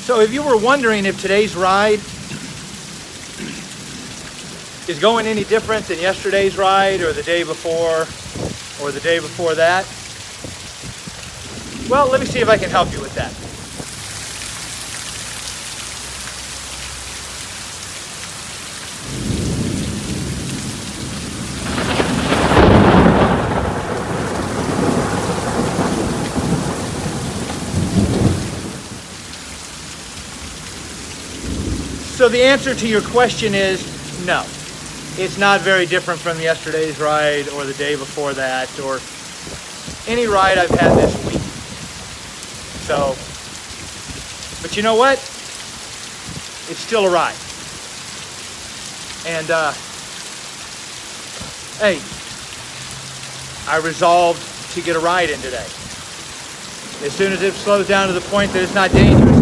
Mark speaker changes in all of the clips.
Speaker 1: So if you were wondering if today's ride is going any different than yesterday's ride or the day before or the day before that, well, let me see if I can help you with that. So the answer to your question is no. It's not very different from yesterday's ride or the day before that or any ride I've had this week. So, but you know what? It's still a ride. And hey, I resolved to get a ride in today. As soon as it slows down to the point that it's not dangerous,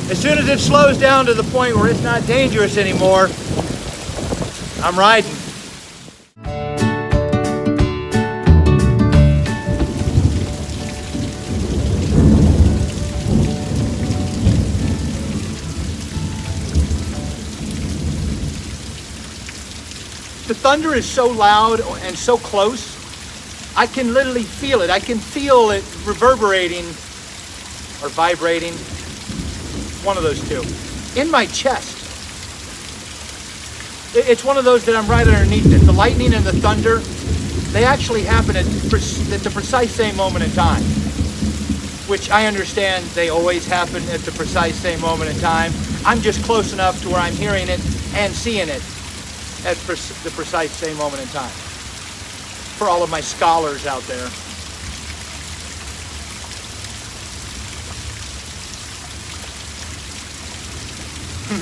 Speaker 1: as soon as it slows down to the point where it's not dangerous anymore, I'm riding. The thunder is so loud and so close, I can literally feel it. I can feel it reverberating or vibrating, one of those two, in my chest. It's one of those that I'm right underneath it. The lightning and the thunder, they actually happen at the precise same moment in time, which I understand they always happen at the precise same moment in time. I'm just close enough to where I'm hearing it and seeing it at the precise same moment in time. For all of my scholars out there.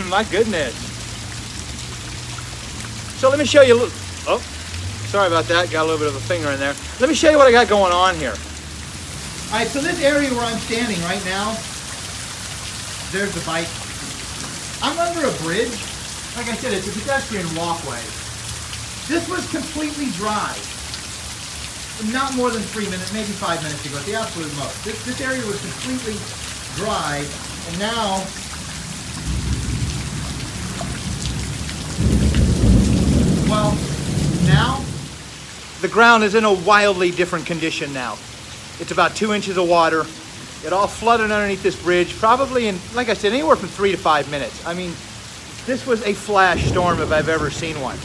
Speaker 1: My goodness. So let me show you a little, oh, sorry about that, got a little bit of a finger in there. Let me show you what I got going on here. All right, so this area where I'm standing right now, there's the bike. I'm under a bridge. Like I said, it's a pedestrian walkway. This was completely dry. Not more than 3 minutes, maybe 5 minutes ago, at the absolute most. This area was completely dry, and now, well, now the ground is in a wildly different condition now. It's about 2 inches of water. It all flooded underneath this bridge, probably in, like I said, anywhere from 3 to 5 minutes. I mean, this was a flash storm if I've ever seen one.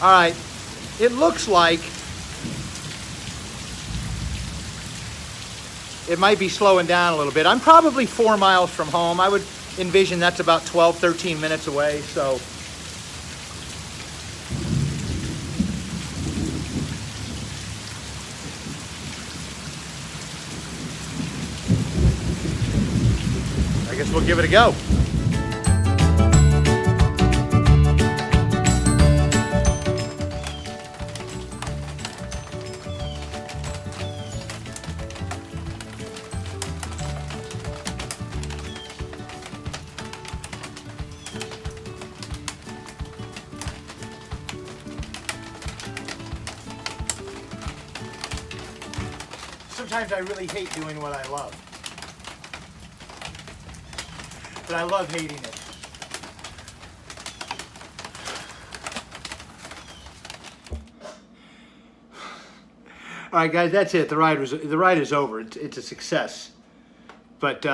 Speaker 1: All right, it looks like it might be slowing down a little bit. I'm probably 4 miles from home. I would envision that's about 12, 13 minutes away, so. I guess we'll give it a go. Sometimes I really hate doing what I love. But I love hating it. All right, guys, that's it. The ride is over. It's a success. But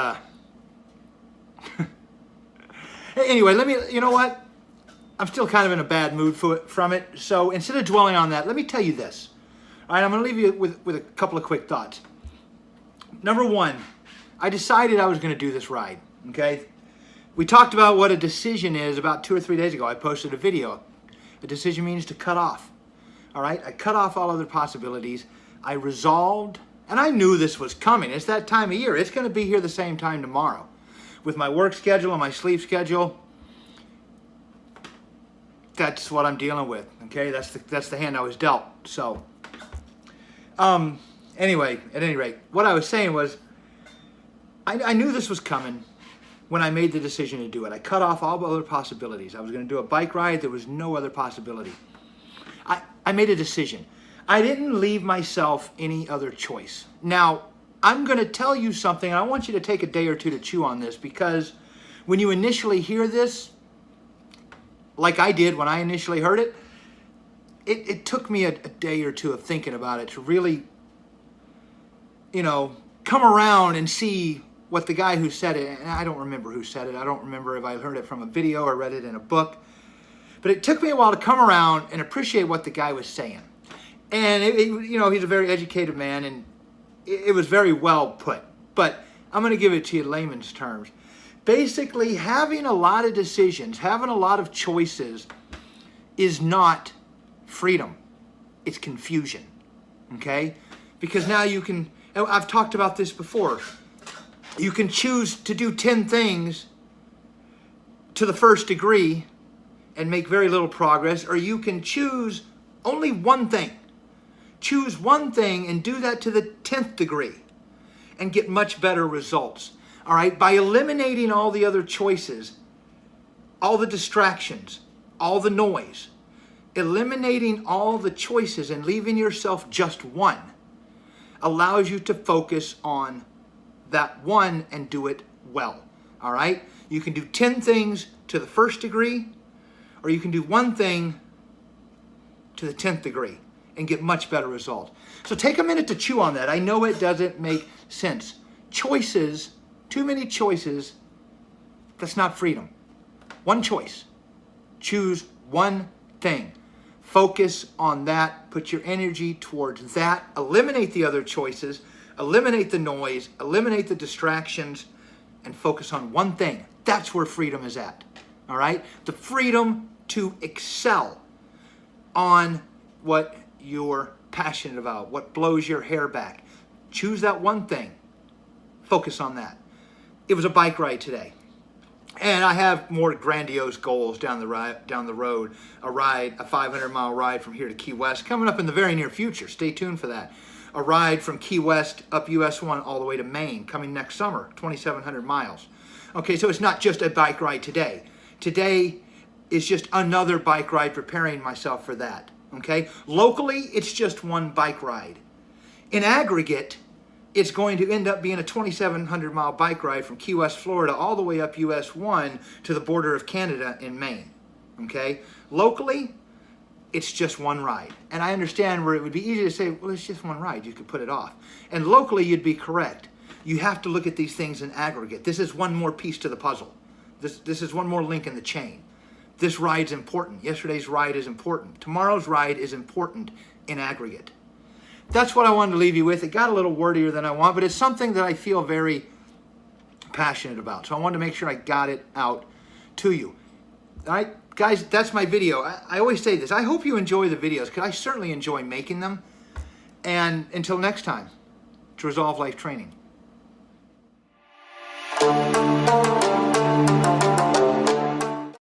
Speaker 1: anyway, you know what? I'm still kind of in a bad mood from it. So instead of dwelling on that, let me tell you this. All right, I'm going to leave you with a couple of quick thoughts. Number one, I decided I was going to do this ride, okay? We talked about what a decision is about 2 or 3 days ago. I posted a video. A decision means to cut off, all right? I cut off all other possibilities. I resolved, and I knew this was coming. It's that time of year. It's going to be here the same time tomorrow. With my work schedule and my sleep schedule, that's what I'm dealing with, okay? That's the hand I was dealt, so. Anyway, at any rate, what I was saying was, I knew this was coming. when I made the decision to do it. I cut off all other possibilities. I was going to do a bike ride. There was no other possibility. I made a decision. I didn't leave myself any other choice. Now, I'm going to tell you something, and I want you to take a day or two to chew on this, because when you initially hear this, like I did when I initially heard it, it took me a day or two of thinking about it to really, come around and see what the guy who said it, and I don't remember who said it. I don't remember if I heard it from a video or read it in a book. But it took me a while to come around and appreciate what the guy was saying. And, he's a very educated man, and it was very well put. But I'm going to give it to you in layman's terms. Basically, having a lot of decisions, having a lot of choices is not freedom. It's confusion, okay? Because now you can, I've talked about this before, you can choose to do 10 things to the first degree and make very little progress, or you can choose only one thing. Choose one thing and do that to the 10th degree and get much better results. All right, by eliminating all the other choices, all the distractions, all the noise, eliminating all the choices and leaving yourself just one allows you to focus on that one and do it well. All right, you can do 10 things to the first degree, or you can do one thing to the 10th degree and get much better results. So take a minute to chew on that. I know it doesn't make sense. Choices, too many choices, that's not freedom. One choice. Choose one thing. Focus on that. Put your energy towards that. Eliminate the other choices. Eliminate the noise. Eliminate the distractions. And focus on one thing. That's where freedom is at. All right? The freedom to excel on what you're passionate about, what blows your hair back. Choose that one thing. Focus on that. It was a bike ride today. And I have more grandiose goals down the road. A 500-mile ride from here to Key West, coming up in the very near future. Stay tuned for that. A ride from Key West up US 1 all the way to Maine, coming next summer, 2,700 miles. Okay, so it's not just a bike ride today. Today is just another bike ride, preparing myself for that. Okay? Locally, it's just one bike ride. In aggregate, it's going to end up being a 2,700-mile bike ride from Key West, Florida, all the way up US 1 to the border of Canada in Maine. Okay? Locally, it's just one ride. And I understand where it would be easy to say, well, it's just one ride. You could put it off. And locally, you'd be correct. You have to look at these things in aggregate. This is one more piece to the puzzle. This is one more link in the chain. This ride's important. Yesterday's ride is important. Tomorrow's ride is important in aggregate. That's what I wanted to leave you with. It got a little wordier than I want, but it's something that I feel very passionate about. So I wanted to make sure I got it out to you. All right, guys, that's my video. I always say this. I hope you enjoy the videos, because I certainly enjoy making them. And until next time, to Resolve Life Training.